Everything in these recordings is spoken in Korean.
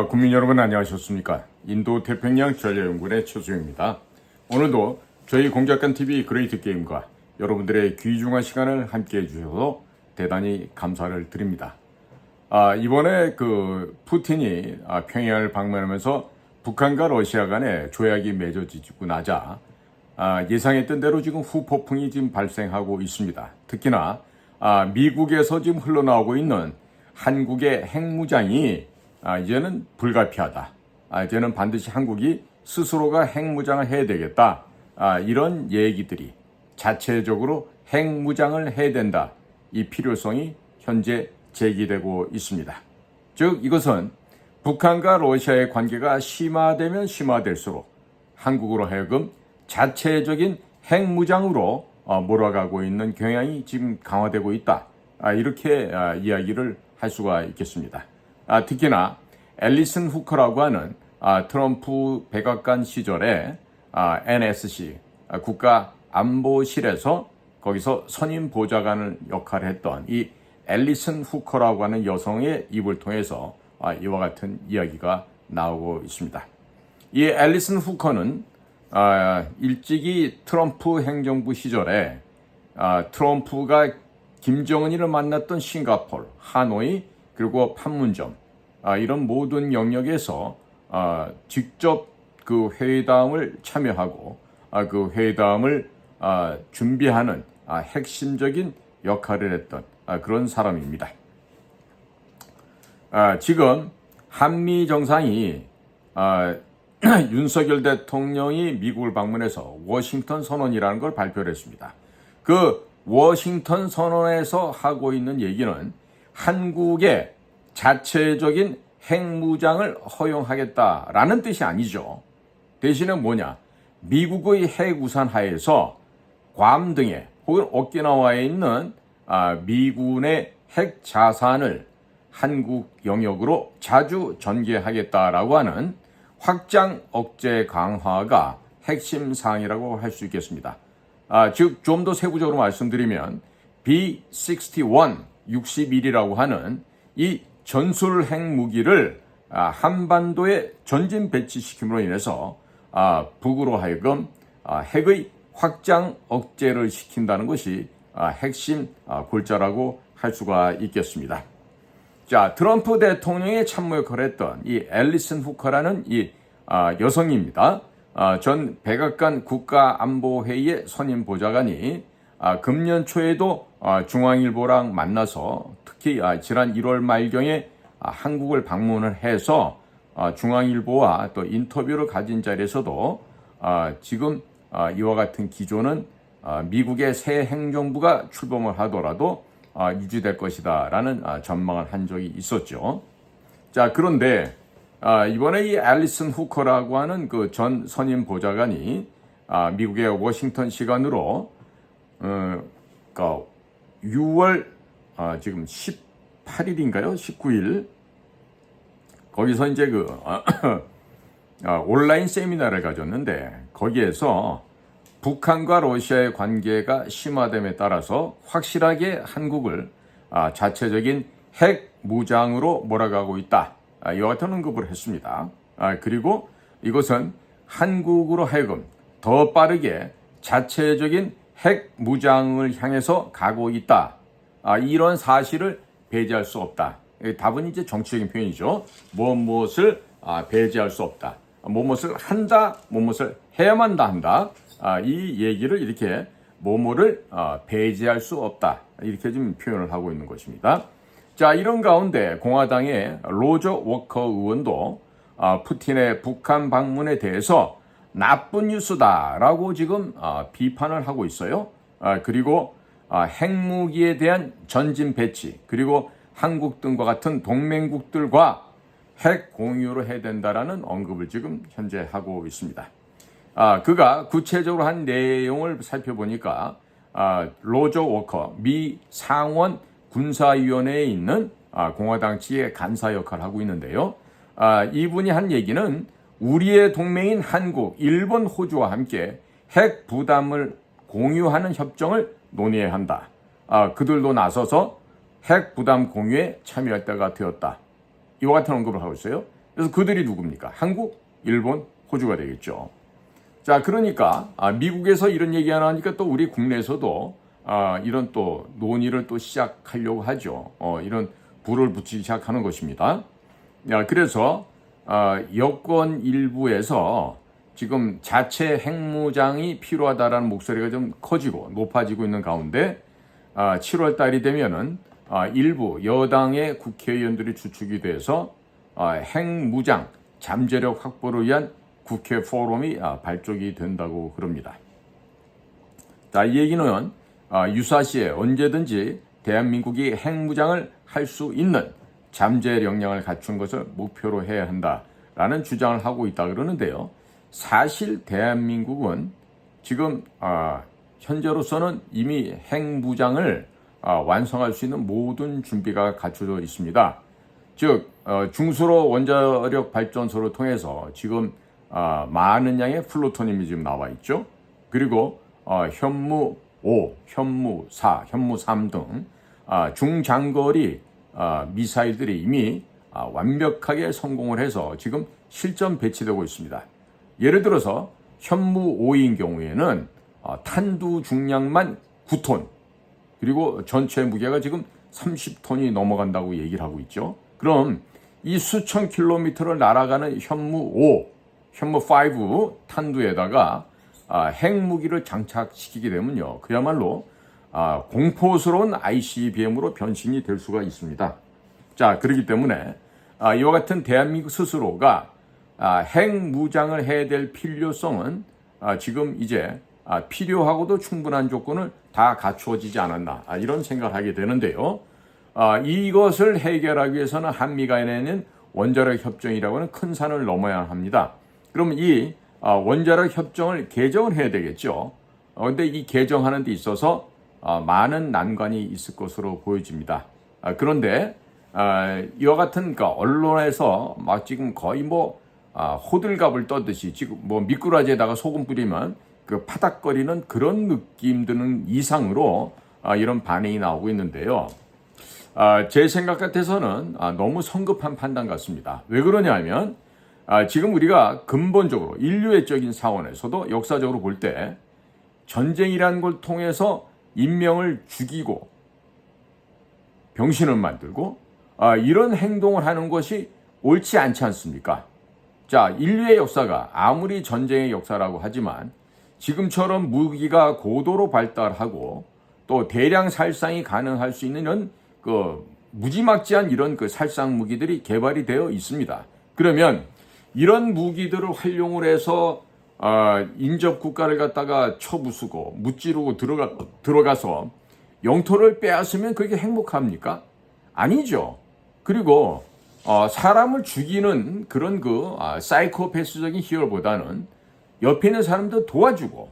국민 여러분 안녕하셨습니까? 인도 태평양 전략연구원의 최수영입니다. 오늘도 저희 공작관TV 그레이트 게임과 여러분들의 귀중한 시간을 함께 해주셔서 대단히 감사를 드립니다. 이번에 푸틴이 평양을 방문하면서 북한과 러시아 간에 조약이 맺어지고 나자 예상했던 대로 지금 후폭풍이 지금 발생하고 있습니다. 특히나 미국에서 지금 흘러나오고 있는 한국의 핵무장이 이제는 불가피하다. 이제는 반드시 한국이 스스로가 핵무장을 해야 되겠다. 이런 얘기들이 자체적으로 핵무장을 해야 된다. 이 필요성이 현재 제기되고 있습니다. 즉 이것은 북한과 러시아의 관계가 심화되면 심화될수록 한국으로 하여금 자체적인 핵무장으로 몰아가고 있는 경향이 지금 강화되고 있다. 이렇게 이야기를 할 수가 있겠습니다. 특히나 앨리슨 후커라고 하는 트럼프 백악관 시절에 NSC 국가안보실에서 거기서 선임 보좌관을 역할을 했던 이 앨리슨 후커라고 하는 여성의 입을 통해서 이와 같은 이야기가 나오고 있습니다. 이 앨리슨 후커는 일찍이 트럼프 행정부 시절에 트럼프가 김정은이를 만났던 싱가포르, 하노이, 그리고 판문점 이런 모든 영역에서 직접 그 회담을 참여하고 그 회담을 준비하는 핵심적인 역할을 했던 그런 사람입니다. 지금 한미 정상이 윤석열 대통령이 미국을 방문해서 워싱턴 선언이라는 걸 발표를 했습니다. 그 워싱턴 선언에서 하고 있는 얘기는 한국의 자체적인 핵무장을 허용하겠다라는 뜻이 아니죠. 대신에 뭐냐? 미국의 핵우산 하에서 괌 등에 혹은 오키나와에 있는 미군의 핵 자산을 한국 영역으로 자주 전개하겠다라고 하는 확장 억제 강화가 핵심 사항이라고 할 수 있겠습니다. 즉 좀 더 세부적으로 말씀드리면 B-61 61이라고 하는 이 전술 핵무기를 한반도에 전진 배치시킴으로 인해서 북으로 하여금 핵의 확장 억제를 시킨다는 것이 핵심 골자라고 할 수가 있겠습니다. 자, 트럼프 대통령의 참모 역할을 했던 이 앨리슨 후커라는 이 여성입니다. 전 백악관 국가안보회의의 선임 보좌관이 금년 초에도 중앙일보랑 만나서 특히 지난 1월 말경에 한국을 방문을 해서 중앙일보와 또 인터뷰를 가진 자리에서도 지금 이와 같은 기조는 미국의 새 행정부가 출범을 하더라도 유지될 것이다 라는 전망을 한 적이 있었죠. 자, 그런데 이번에 이 앨리슨 후커라고 하는 그 전 선임 보좌관이 미국의 워싱턴 시간으로 6월 지금 18일인가요? 19일 거기서 이제 온라인 세미나를 가졌는데 거기에서 북한과 러시아의 관계가 심화됨에 따라서 확실하게 한국을 자체적인 핵 무장으로 몰아가고 있다. 이와 같은 언급을 했습니다. 그리고 이것은 한국으로 하여금 더 빠르게 자체적인 핵 무장을 향해서 가고 있다. 이런 사실을 배제할 수 없다. 답은 이제 정치적인 표현이죠. 무엇을 배제할 수 없다. 무엇을 한다, 무엇을 해야만 한다. 이 얘기를 이렇게 뭐뭐를 배제할 수 없다. 이렇게 좀 표현을 하고 있는 것입니다. 자, 이런 가운데 공화당의 로저 워커 의원도 푸틴의 북한 방문에 대해서 나쁜 뉴스다라고 지금 비판을 하고 있어요. 그리고 핵무기에 대한 전진 배치 그리고 한국 등과 같은 동맹국들과 핵 공유를 해야 된다라는 언급을 지금 현재 하고 있습니다. 그가 구체적으로 한 내용을 살펴보니까 로저 워커 미 상원 군사위원회에 있는 공화당 측의 간사 역할을 하고 있는데요. 이분이 한 얘기는 우리의 동맹인 한국, 일본, 호주와 함께 핵 부담을 공유하는 협정을 논의해야 한다. 그들도 나서서 핵 부담 공유에 참여할 때가 되었다. 이와 같은 언급을 하고 있어요. 그래서 그들이 누굽니까? 한국, 일본, 호주가 되겠죠. 자, 그러니까 미국에서 이런 얘기 하나 하니까 또 우리 국내에서도 이런 또 논의를 또 시작하려고 하죠. 이런 불을 붙이기 시작하는 것입니다. 그래서 여권 일부에서 지금 자체 핵무장이 필요하다라는 목소리가 좀 커지고 높아지고 있는 가운데 7월 달이 되면은 일부 여당의 국회의원들이 주축이 돼서 핵무장 잠재력 확보를 위한 국회 포럼이 발족이 된다고 그럽니다. 자, 이 얘기는 유사시에 언제든지 대한민국이 핵무장을 할 수 있는 잠재 역량을 갖춘 것을 목표로 해야 한다라는 주장을 하고 있다 그러는데요. 사실 대한민국은 지금 현재로서는 이미 핵무장을 완성할 수 있는 모든 준비가 갖춰져 있습니다. 즉 중수로 원자력 발전소를 통해서 지금 많은 양의 플루토늄이 지금 나와 있죠. 그리고 현무 5, 현무 4, 현무 3 등 중장거리 미사일들이 이미 완벽하게 성공을 해서 지금 실전 배치되고 있습니다. 예를 들어서 현무 5인 경우에는 탄두 중량만 9톤, 그리고 전체 무게가 지금 30톤이 넘어간다고 얘기를 하고 있죠. 그럼 이 수천 킬로미터를 날아가는 현무 5, 현무 5 탄두에다가 핵무기를 장착시키게 되면요, 그야말로 공포스러운 ICBM으로 변신이 될 수가 있습니다. 자, 그렇기 때문에 이와 같은 대한민국 스스로가 핵무장을 해야 될 필요성은 지금 이제 필요하고도 충분한 조건을 다 갖추어지지 않았나, 이런 생각을 하게 되는데요. 이것을 해결하기 위해서는 한미 간에는 원자력 협정이라고 하는 큰 산을 넘어야 합니다. 그럼 이 원자력 협정을 개정을 해야 되겠죠. 그런데 이 개정하는 데 있어서 많은 난관이 있을 것으로 보여집니다. 그런데 이와 같은 언론에서 막 지금 거의 호들갑을 떠듯이 지금 미꾸라지에다가 소금 뿌리면 그 파닥거리는 그런 느낌 드는 이상으로 이런 반응이 나오고 있는데요. 제 생각 같아서는 너무 성급한 판단 같습니다. 왜 그러냐면 지금 우리가 근본적으로 인류애적인 차원에서도 역사적으로 볼 때 전쟁이라는 걸 통해서 인명을 죽이고 병신을 만들고 이런 행동을 하는 것이 옳지 않지 않습니까? 자, 인류의 역사가 아무리 전쟁의 역사라고 하지만 지금처럼 무기가 고도로 발달하고 또 대량 살상이 가능할 수 있는 이런 무지막지한 이런 살상 무기들이 개발이 되어 있습니다. 그러면 이런 무기들을 활용을 해서 인접 국가를 갖다가 쳐부수고 무찌르고 들어가서 영토를 빼앗으면 그게 행복합니까? 아니죠. 그리고 사람을 죽이는 그런 사이코패스적인 희열보다는 옆에 있는 사람들 도와주고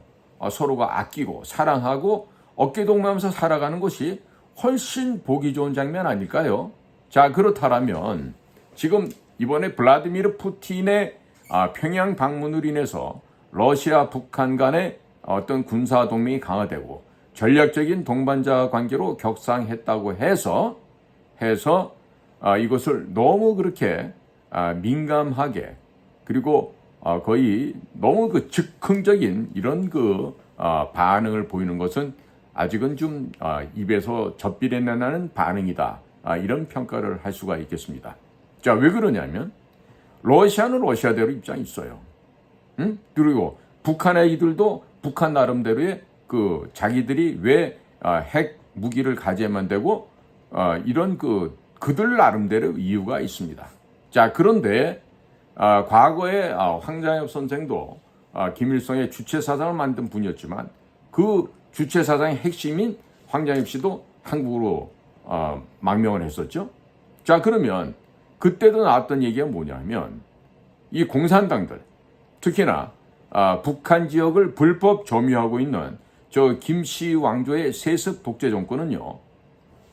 서로가 아끼고 사랑하고 어깨동무하면서 살아가는 것이 훨씬 보기 좋은 장면 아닐까요? 자, 그렇다면 지금 이번에 블라디미르 푸틴의 평양 방문으로 인해서 러시아, 북한 간의 어떤 군사 동맹이 강화되고 전략적인 동반자 관계로 격상했다고 해서 이것을 너무 그렇게 민감하게, 그리고 거의 너무 즉흥적인 이런 반응을 보이는 것은 아직은 좀 입에서 젖비려 나는 반응이다, 이런 평가를 할 수가 있겠습니다. 자, 왜 그러냐면 러시아는 러시아대로 입장이 있어요. 그리고 북한의 이들도 북한 나름대로의 자기들이 왜 핵 무기를 가져야만 되고 이런 그들 나름대로 이유가 있습니다. 자, 그런데 과거에 황장엽 선생도 김일성의 주체사상을 만든 분이었지만 그 주체사상의 핵심인 황장엽 씨도 한국으로 망명을 했었죠. 자, 그러면 그때도 나왔던 얘기가 뭐냐면 이 공산당들, 특히나 북한 지역을 불법 점유하고 있는 저 김씨 왕조의 세습 독재 정권은요,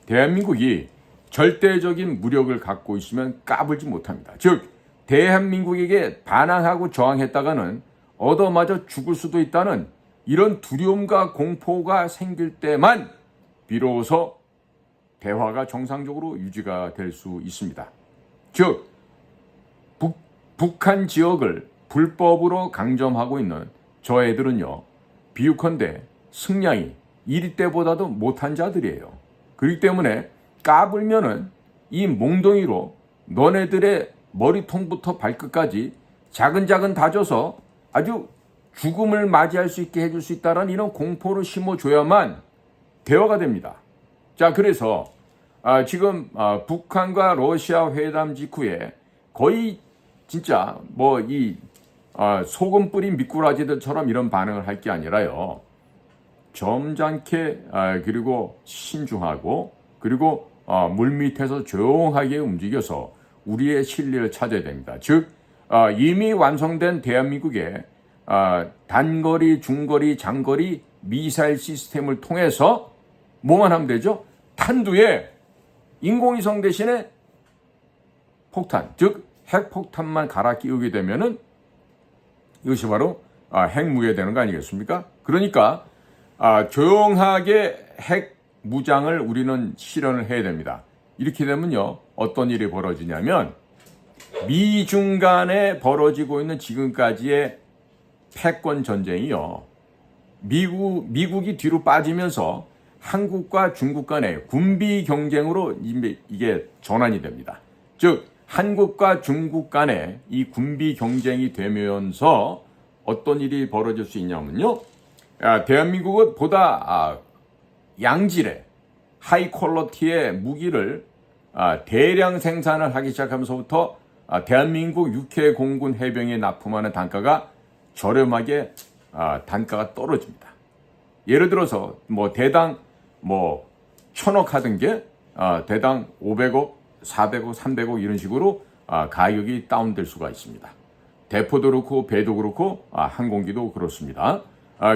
대한민국이 절대적인 무력을 갖고 있으면 까불지 못합니다. 즉 대한민국에게 반항하고 저항했다가는 얻어맞아 죽을 수도 있다는 이런 두려움과 공포가 생길 때만 비로소 대화가 정상적으로 유지가 될 수 있습니다. 즉 북한 지역을 불법으로 강점하고 있는 저 애들은요, 비유컨대 승량이 이리 때보다도 못한 자들이에요. 그렇기 때문에 까불면은 이 몽둥이로 너네들의 머리통부터 발끝까지 자근자근 다져서 아주 죽음을 맞이할 수 있게 해줄 수 있다는 이런 공포를 심어줘야만 대화가 됩니다. 자, 그래서 지금 북한과 러시아 회담 직후에 거의 진짜 뭐 이 소금 뿌린 미꾸라지들처럼 이런 반응을 할 게 아니라요, 점잖게 그리고 신중하고 그리고 물밑에서 조용하게 움직여서 우리의 실리를 찾아야 됩니다. 즉 이미 완성된 대한민국의 단거리, 중거리, 장거리 미사일 시스템을 통해서 뭐만 하면 되죠? 탄두에 인공위성 대신에 폭탄, 즉 핵폭탄만 갈아 끼우게 되면은 이것이 바로 핵무기가 되는 거 아니겠습니까? 그러니까 조용하게 핵 무장을 우리는 실현을 해야 됩니다. 이렇게 되면요, 어떤 일이 벌어지냐면 미중 간에 벌어지고 있는 지금까지의 패권 전쟁이요, 미국이 뒤로 빠지면서 한국과 중국 간의 군비 경쟁으로 이게 전환이 됩니다. 즉 한국과 중국 간의 이 군비 경쟁이 되면서 어떤 일이 벌어질 수 있냐면요, 대한민국은 보다 양질의 하이 퀄러티의 무기를 대량 생산을 하기 시작하면서부터 대한민국 육해 공군 해병에 납품하는 단가가 저렴하게 단가가 떨어집니다. 예를 들어서 뭐 대당 뭐 1,000억 하던 게 대당 500억, 400억, 300억 이런 식으로 가격이 다운될 수가 있습니다. 대포도 그렇고 배도 그렇고 항공기도 그렇습니다.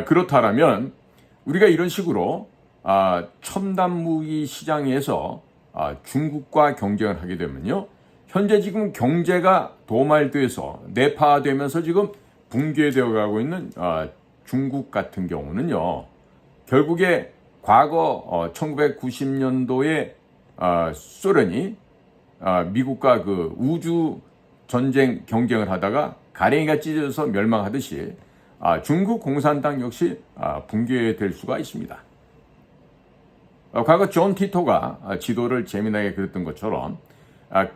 그렇다면 우리가 이런 식으로 첨단 무기 시장에서 중국과 경쟁을 하게 되면요, 현재 지금 경제가 도말돼서 내파되면서 지금 붕괴되어 가고 있는 중국 같은 경우는요, 결국에 과거 1990년도에 소련이 미국과 그 우주 전쟁 경쟁을 하다가 가랭이가 찢어져서 멸망하듯이 중국 공산당 역시 붕괴될 수가 있습니다. 과거 존 티토가 지도를 재미나게 그렸던 것처럼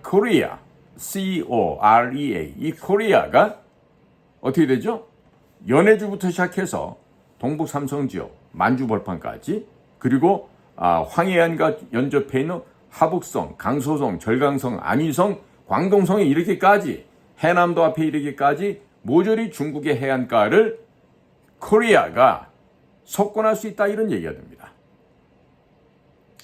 코리아, C-O-R-E-A, 이 코리아가 어떻게 되죠? 연해주부터 시작해서 동북 삼성 지역, 만주 벌판까지, 그리고 황해안과 연접해 있는 하북성, 강소성, 절강성, 안위성, 광동성에 이르기까지, 해남도 앞에 이르기까지 모조리 중국의 해안가를 코리아가 석권할 수 있다, 이런 얘기가 됩니다.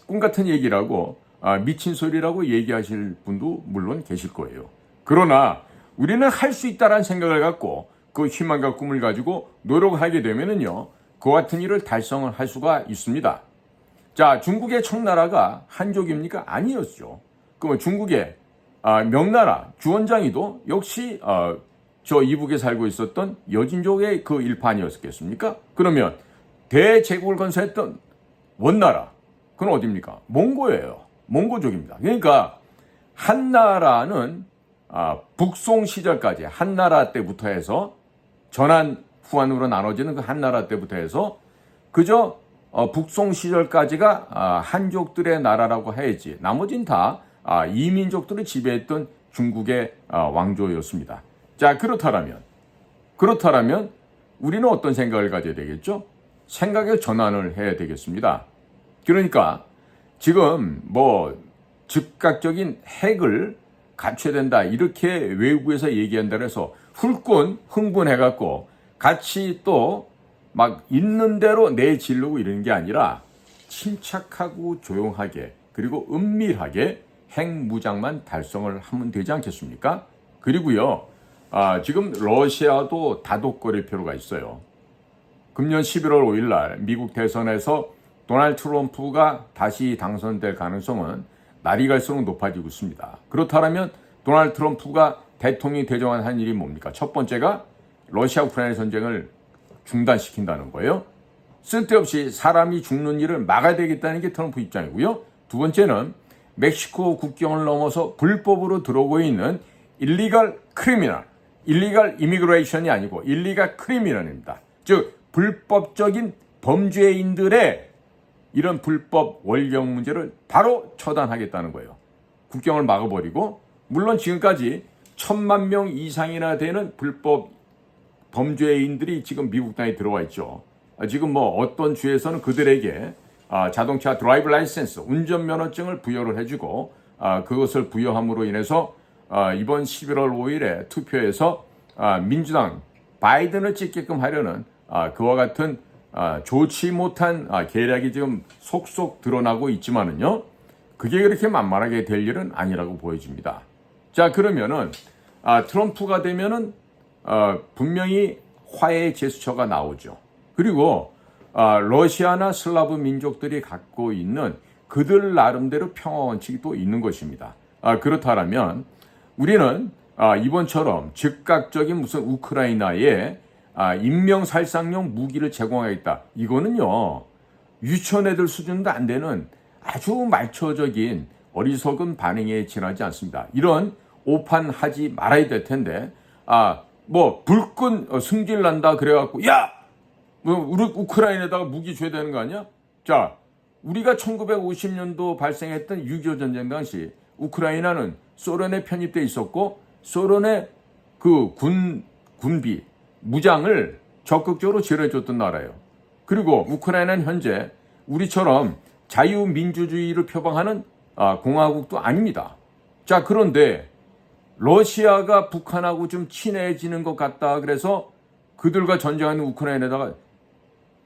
꿈같은 얘기라고 미친 소리라고 얘기하실 분도 물론 계실 거예요. 그러나 우리는 할 수 있다라는 생각을 갖고 그 희망과 꿈을 가지고 노력하게 되면은요, 그와 같은 일을 달성을 할 수가 있습니다. 자, 중국의 청나라가 한족입니까? 아니었죠. 그러면 중국의 명나라 주원장이도 역시 저 이북에 살고 있었던 여진족의 그 일파 아니었겠습니까? 그러면 대제국을 건설했던 원나라, 그건 어디입니까? 몽고예요. 몽고족입니다. 그러니까 한나라는 북송 시절까지, 한나라 때부터 해서 전한 후한으로 나눠지는 그 한나라 때부터 해서 그저 북송 시절까지가 한족들의 나라라고 해야지, 나머지는 다 이민족들을 지배했던 중국의 왕조였습니다. 자, 그렇다면 우리는 어떤 생각을 가져야 되겠죠? 생각의 전환을 해야 되겠습니다. 그러니까 지금 뭐 즉각적인 핵을 갖춰야 된다, 이렇게 외부에서 얘기한다 해서 훌꾼 흥분해갖고 같이 또 막 있는 대로 내지르고 이러는 게 아니라 침착하고 조용하게 그리고 은밀하게 핵무장만 달성을 하면 되지 않겠습니까? 그리고요, 지금 러시아도 다독거릴 필요가 있어요. 금년 11월 5일 날 미국 대선에서 도널드 트럼프가 다시 당선될 가능성은 날이 갈수록 높아지고 있습니다. 그렇다면 도널드 트럼프가 대통령이 되정한 한 일이 뭡니까? 첫 번째가 러시아 우크라이나 전쟁을 중단시킨다는 거예요. 쓸데없이 사람이 죽는 일을 막아야 되겠다는 게 트럼프 입장이고요. 두 번째는 멕시코 국경을 넘어서 불법으로 들어오고 있는 일리갈 크리미널, 일리갈 이미그레이션이 아니고 일리갈 크리미널입니다. 즉 불법적인 범죄인들의 이런 불법 월경 문제를 바로 처단하겠다는 거예요. 국경을 막아버리고, 물론 지금까지 1,000만 명 이상이나 되는 불법 범죄인들이 지금 미국 땅에 들어와 있죠. 지금 뭐 어떤 주에서는 그들에게 자동차 드라이브 라이센스, 운전면허증을 부여를 해주고, 그것을 부여함으로 인해서 이번 11월 5일에 투표에서 민주당 바이든을 찍게끔 하려는 그와 같은 좋지 못한 계략이 지금 속속 드러나고 있지만은요, 그게 그렇게 만만하게 될 일은 아니라고 보여집니다. 자, 그러면은 트럼프가 되면은 분명히 화해의 제스처가 나오죠. 그리고 러시아나 슬라브 민족들이 갖고 있는 그들 나름대로 평화 원칙이 또 있는 것입니다. 그렇다면 우리는 이번처럼 즉각적인 무슨 우크라이나에 인명살상용 무기를 제공하겠다. 이거는요, 유치원 애들 수준도 안 되는 아주 말초적인 어리석은 반응에 지나지 않습니다. 이런 오판하지 말아야 될 텐데, 뭐 불끈 승질 난다 그래갖고, 야! 우리 우크라이나에다가 무기 줘야 되는 거 아니야? 자, 우리가 1950년도 발생했던 6.25 전쟁 당시 우크라이나는 소련에 편입돼 있었고, 소련의 그 군비, 무장을 적극적으로 지원해줬던 나라예요. 그리고 우크라이나는 현재 우리처럼 자유민주주의를 표방하는 공화국도 아닙니다. 자, 그런데 러시아가 북한하고 좀 친해지는 것 같다 그래서 그들과 전쟁하는 우크라이나에다가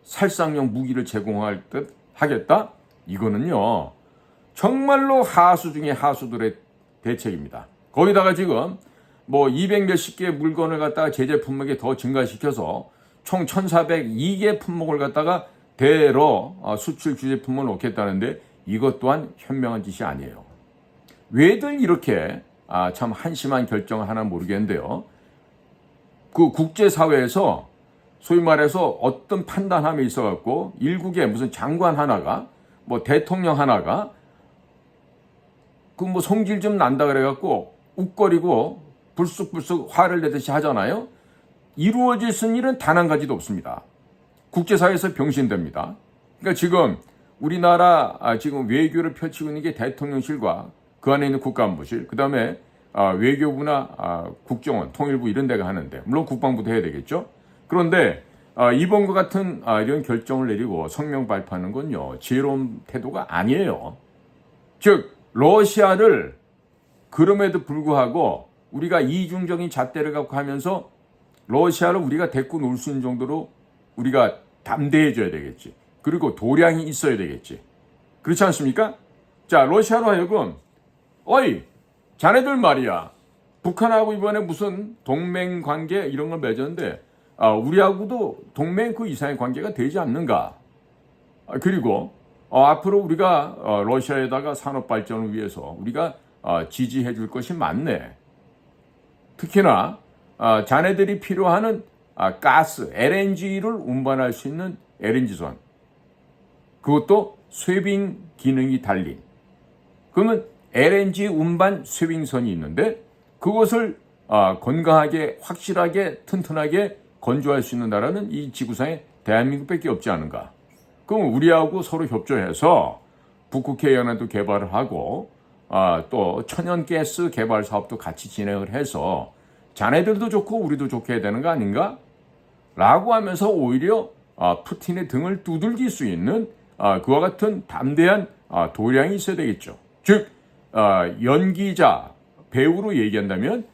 살상용 무기를 제공할 듯 하겠다? 이거는요, 정말로 하수 중에 하수들의 대책입니다. 거기다가 지금 뭐 200 몇십 개의 물건을 갖다가 제재 품목에 더 증가시켜서 총 1,402개 품목을 갖다가 대러 수출 규제 품목을 놓겠다는데, 이것 또한 현명한 짓이 아니에요. 왜들 이렇게 참 한심한 결정을 하나 모르겠는데요. 그 국제사회에서 소위 말해서 어떤 판단함이 있어갖고 일국의 무슨 장관 하나가, 뭐 대통령 하나가 그 뭐 성질 좀 난다 그래갖고 웃거리고 불쑥불쑥 화를 내듯이 하잖아요. 이루어질 수 있는 일은 단 한 가지도 없습니다. 국제사회에서 병신됩니다. 그러니까 지금 우리나라 지금 외교를 펼치고 있는 게 대통령실과 그 안에 있는 국가안보실, 그 다음에 외교부나 국정원, 통일부 이런 데가 하는데, 물론 국방부도 해야 되겠죠. 그런데 이번과 같은 이런 결정을 내리고 성명 발표하는 건요, 지혜로운 태도가 아니에요. 즉 러시아를 그럼에도 불구하고 우리가 이중적인 잣대를 갖고 하면서 러시아를 우리가 데리고 놀 수 있는 정도로 우리가 담대해져야 되겠지. 그리고 도량이 있어야 되겠지. 그렇지 않습니까? 자, 러시아로 하여금 어이, 자네들 말이야, 북한하고 이번에 무슨 동맹 관계 이런 걸 맺었는데 우리하고도 동맹 그 이상의 관계가 되지 않는가? 그리고 앞으로 우리가 러시아에다가 산업 발전을 위해서 우리가 지지해 줄 것이 많네. 특히나 자네들이 필요하는 가스, LNG를 운반할 수 있는 LNG선, 그것도 쇄빙 기능이 달린, 그러면 LNG 운반 쇄빙선이 있는데 그것을 건강하게, 확실하게, 튼튼하게 건조할 수 있는 나라는 이 지구상에 대한민국밖에 없지 않은가. 그럼 우리하고 서로 협조해서 북극해 연안도 개발을 하고 또 천연가스 개발 사업도 같이 진행을 해서 자네들도 좋고 우리도 좋게 해야 되는 거 아닌가? 라고 하면서 오히려 푸틴의 등을 두들길 수 있는 그와 같은 담대한 도량이 있어야 되겠죠. 즉 연기자, 배우로 얘기한다면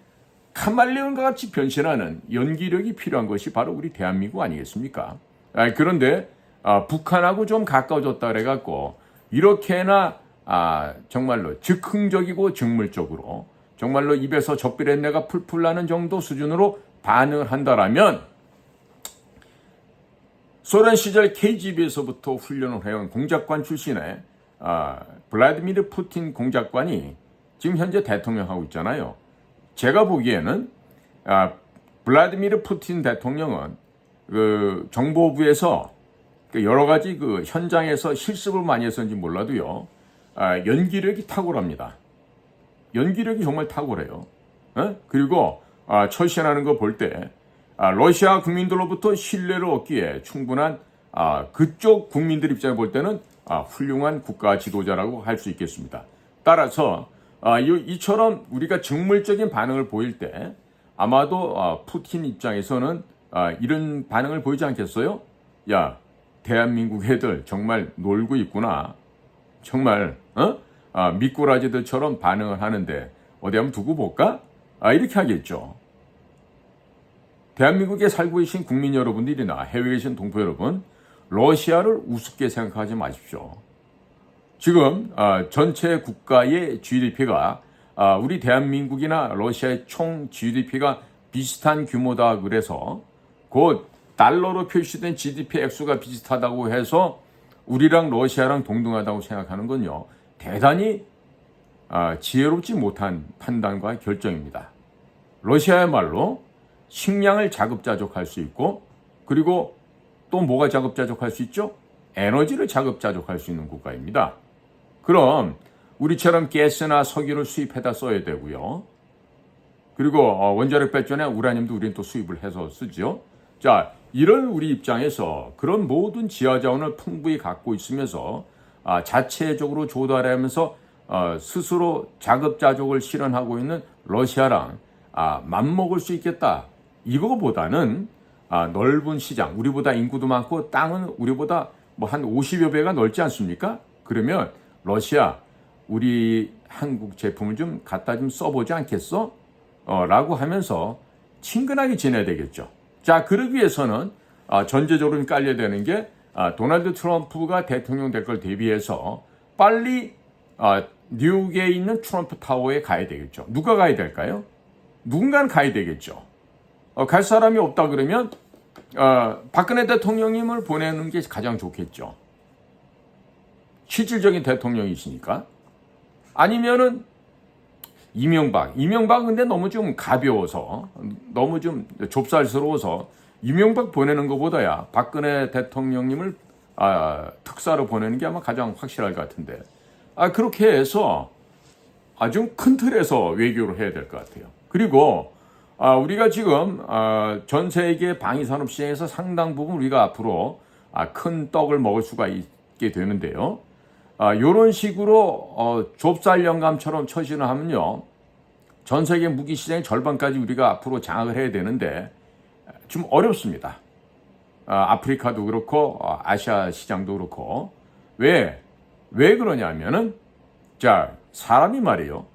카말레온과 같이 변신하는 연기력이 필요한 것이 바로 우리 대한민국 아니겠습니까? 그런데 북한하고 좀 가까워졌다 그래갖고 이렇게나 정말로 즉흥적이고 직물적으로 정말로 입에서 젖비린내가 풀풀 나는 정도 수준으로 반응을 한다라면, 소련 시절 KGB에서부터 훈련을 해온 공작관 출신의 블라디미르 푸틴 공작관이 지금 현재 대통령 하고 있잖아요. 제가 보기에는 블라디미르 푸틴 대통령은 그 정보부에서 여러 가지 그 현장에서 실습을 많이 했었는지 몰라도요, 연기력이 탁월합니다. 연기력이 정말 탁월해요. 그리고 처신하는 거 볼 때 러시아 국민들로부터 신뢰를 얻기에 충분한 그쪽 국민들 입장에 볼 때는 훌륭한 국가 지도자라고 할 수 있겠습니다. 따라서 이처럼 우리가 직물적인 반응을 보일 때 아마도 푸틴 입장에서는 이런 반응을 보이지 않겠어요? 야, 대한민국 애들 정말 놀고 있구나. 정말 미꾸라지들처럼 반응을 하는데 어디 한번 두고 볼까? 이렇게 하겠죠. 대한민국에 살고 계신 국민 여러분들이나 해외에 계신 동포 여러분, 러시아를 우습게 생각하지 마십시오. 지금 전체 국가의 GDP가 우리 대한민국이나 러시아의 총 GDP가 비슷한 규모다 그래서 곧 달러로 표시된 GDP 액수가 비슷하다고 해서 우리랑 러시아랑 동등하다고 생각하는 건요, 대단히 지혜롭지 못한 판단과 결정입니다. 러시아야말로 식량을 자급자족할 수 있고, 그리고 또 뭐가 자급자족할 수 있죠? 에너지를 자급자족할 수 있는 국가입니다. 그럼 우리처럼 가스나 석유를 수입해다 써야 되고요. 그리고 원자력 발전에 우라늄도 우리는 또 수입을 해서 쓰죠. 자, 이런 우리 입장에서 그런 모든 지하 자원을 풍부히 갖고 있으면서 자체적으로 조달하면서 스스로 자급자족을 실현하고 있는 러시아랑 맞먹을 수 있겠다. 이거보다는 넓은 시장, 우리보다 인구도 많고 땅은 우리보다 뭐 한 50여 배가 넓지 않습니까? 그러면 러시아, 우리 한국 제품을 좀 갖다 좀 써보지 않겠어? 라고 하면서 친근하게 지내야 되겠죠. 자, 그러기 위해서는 전제적으로 깔려야 되는 게 도널드 트럼프가 대통령 될 걸 대비해서 빨리 뉴욕에 있는 트럼프 타워에 가야 되겠죠. 누가 가야 될까요? 누군가는 가야 되겠죠. 갈 사람이 없다 그러면 박근혜 대통령님을 보내는 게 가장 좋겠죠. 실질적인 대통령이시니까. 아니면은 이명박 근데 너무 좀 가벼워서, 너무 좀 좁쌀스러워서 이명박 보내는 것보다야 박근혜 대통령님을 특사로 보내는 게 아마 가장 확실할 것 같은데, 그렇게 해서 아주 큰 틀에서 외교를 해야 될 것 같아요. 그리고 우리가 지금 전 세계 방위산업 시장에서 상당 부분 우리가 앞으로 큰 떡을 먹을 수가 있게 되는데요. 이런 식으로 좁쌀 영감처럼 처신을 하면요, 전 세계 무기 시장의 절반까지 우리가 앞으로 장악을 해야 되는데 좀 어렵습니다. 아프리카도 그렇고 아시아 시장도 그렇고. 왜 그러냐면은, 자, 사람이 말이에요,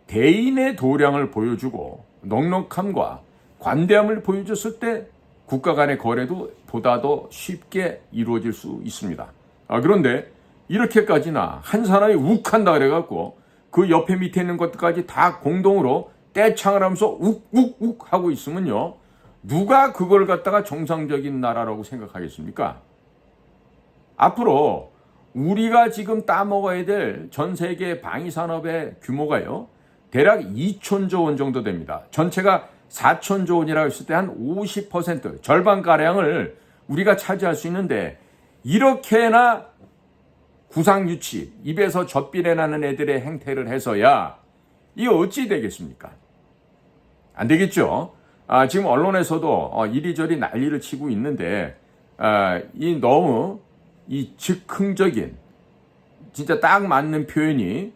대인의 도량을 보여주고 넉넉함과 관대함을 보여줬을 때 국가 간의 거래도 보다 더 쉽게 이루어질 수 있습니다. 그런데 이렇게까지나 한 사람이 욱한다 그래갖고 그 옆에 밑에 있는 것까지 다 공동으로 떼창을 하면서 욱욱욱 하고 있으면요, 누가 그걸 갖다가 정상적인 나라라고 생각하겠습니까? 앞으로 우리가 지금 따먹어야 될 전 세계 방위산업의 규모가요, 대략 2천조 원 정도 됩니다. 전체가 4천조 원이라고 했을 때 한 50%, 절반가량을 우리가 차지할 수 있는데, 이렇게나 구상유치, 입에서 젖비내 나는 애들의 행태를 해서야 이게 어찌 되겠습니까? 안 되겠죠. 지금 언론에서도 이리저리 난리를 치고 있는데, 너무 이 즉흥적인, 진짜 딱 맞는 표현이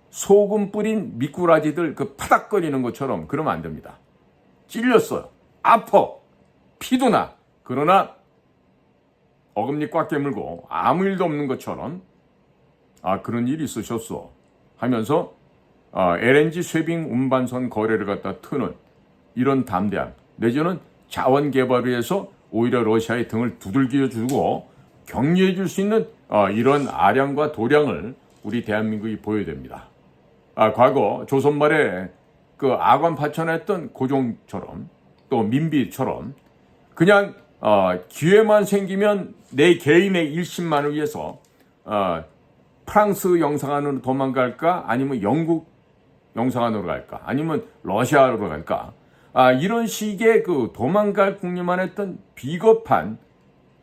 소금 뿌린 미꾸라지들 그 파닥거리는 것처럼 그러면 안 됩니다. 찔렸어요. 아파. 피도 나. 그러나 어금니 꽉 깨물고 아무 일도 없는 것처럼 그런 일이 있으셨어 하면서 LNG 쇄빙 운반선 거래를 갖다 트는 이런 담대함, 내지는 자원 개발을 위해서 오히려 러시아의 등을 두들겨 주고 격려해 줄 수 있는 이런 아량과 도량을 우리 대한민국이 보여야 됩니다. 과거 조선 말에 그 아관 파천했던 고종처럼, 또 민비처럼 그냥 기회만 생기면 내 개인의 일심만을 위해서 프랑스 영사관으로 도망갈까, 아니면 영국 영사관으로 갈까, 아니면 러시아로 갈까, 이런 식의 그 도망갈 궁리만 했던 비겁한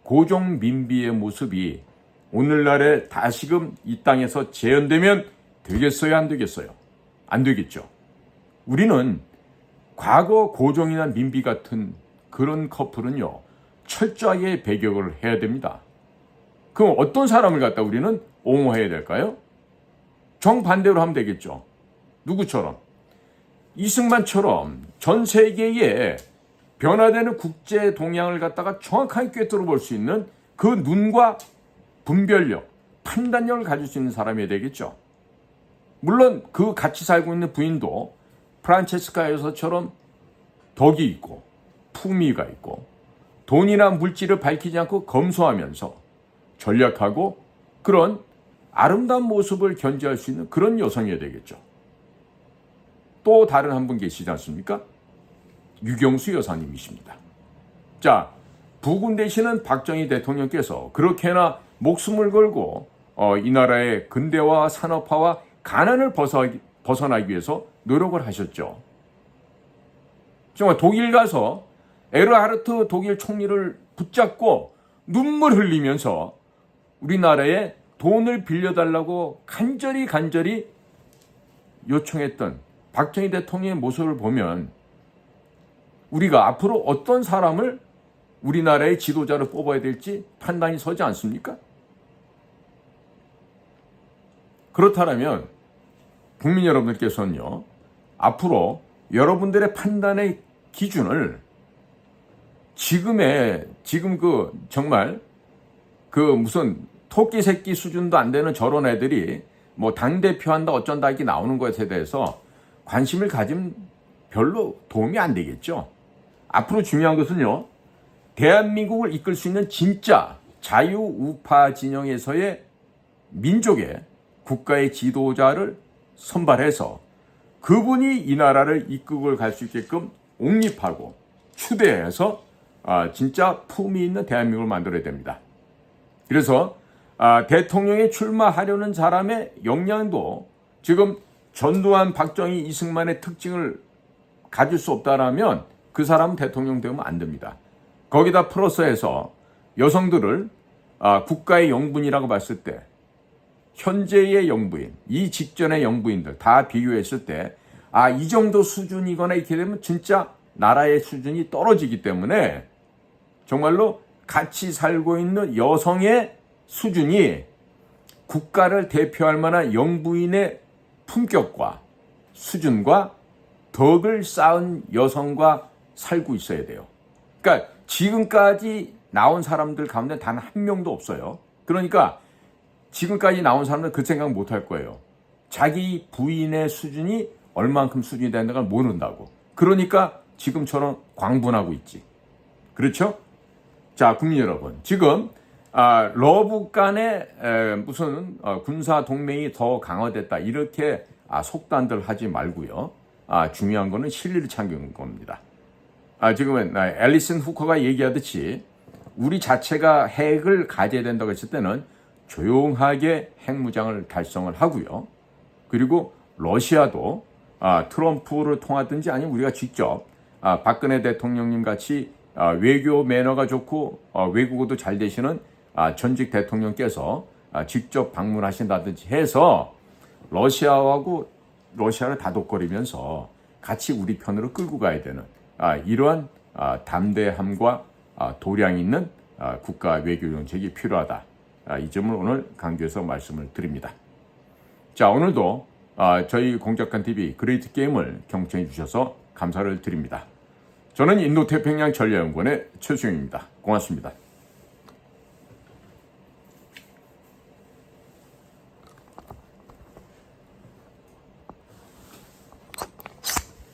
고종 민비의 모습이 오늘날에 다시금 이 땅에서 재현되면 되겠어요, 안 되겠어요? 안 되겠죠. 우리는 과거 고종이나 민비 같은 그런 커플은요, 철저하게 배격을 해야 됩니다. 그럼 어떤 사람을 갖다 우리는 옹호해야 될까요? 정반대로 하면 되겠죠. 누구처럼? 이승만처럼 전 세계에 변화되는 국제 동향을 갖다가 정확하게 꿰뚫어 볼 수 있는 그 눈과 분별력, 판단력을 가질 수 있는 사람이 되겠죠. 물론 그 같이 살고 있는 부인도 프란체스카 여사처럼 덕이 있고 품위가 있고 돈이나 물질을 밝히지 않고 검소하면서 전략하고 그런 아름다운 모습을 견지할 수 있는 그런 여성이어야 되겠죠. 또 다른 한 분 계시지 않습니까? 유경수 여사님이십니다. 자, 부군 되시는 박정희 대통령께서 그렇게나 목숨을 걸고 이 나라의 근대화 산업화와 가난을 벗어나기 위해서 노력을 하셨죠. 정말 독일 가서 에르하르트 독일 총리를 붙잡고 눈물 흘리면서 우리나라에 돈을 빌려달라고 간절히 요청했던 박정희 대통령의 모습을 보면 우리가 앞으로 어떤 사람을 우리나라의 지도자로 뽑아야 될지 판단이 서지 않습니까? 그렇다면 국민 여러분들께서는요, 앞으로 여러분들의 판단의 기준을 지금 정말 무슨 토끼 새끼 수준도 안 되는 저런 애들이 뭐 당대표 한다 어쩐다 이렇게 나오는 것에 대해서 관심을 가지면 별로 도움이 안 되겠죠. 앞으로 중요한 것은요, 대한민국을 이끌 수 있는 진짜 자유우파 진영에서의 민족의 국가의 지도자를 선발해서 그분이 이 나라를 이끌고 갈 수 있게끔 옹립하고 추대해서 진짜 품위 있는 대한민국을 만들어야 됩니다. 그래서 대통령에 출마하려는 사람의 역량도 지금 전두환, 박정희, 이승만의 특징을 가질 수 없다라면 그 사람은 대통령 되면 안 됩니다. 거기다 플러스해서 여성들을 국가의 영부인이라고 봤을 때 현재의 영부인, 이 직전의 영부인들 다 비교했을 때 이 정도 수준이거나 이렇게 되면 진짜 나라의 수준이 떨어지기 때문에 정말로 같이 살고 있는 여성의 수준이 국가를 대표할 만한 영부인의 품격과 수준과 덕을 쌓은 여성과 살고 있어야 돼요. 그러니까 지금까지 나온 사람들 가운데 단 한 명도 없어요. 그러니까 지금까지 나온 사람들은 그 생각 못 할 거예요. 자기 부인의 수준이 얼만큼 수준이 되는 걸 모른다고. 그러니까 지금처럼 광분하고 있지. 그렇죠? 자, 국민 여러분, 지금 러브 간의 무슨 군사 동맹이 더 강화됐다 이렇게 속단들 하지 말고요. 중요한 거는 실리를 챙기는 겁니다. 지금은 앨리슨 후커가 얘기하듯이 우리 자체가 핵을 가져야 된다고 했을 때는 조용하게 핵무장을 달성을 하고요. 그리고 러시아도 트럼프를 통하든지 아니면 우리가 직접 박근혜 대통령님 같이 외교 매너가 좋고 외국어도 잘 되시는 전직 대통령께서 직접 방문하신다든지 해서 러시아를 다독거리면서 같이 우리 편으로 끌고 가야 되는 이러한 담대함과 도량 있는 국가 외교 정책이 필요하다. 이 점을 오늘 강조해서 말씀을 드립니다. 자, 오늘도 저희 공작관TV 그레이트 게임을 경청해 주셔서 감사를 드립니다. 저는 인도태평양 전략연구원의 최수영입니다. 고맙습니다.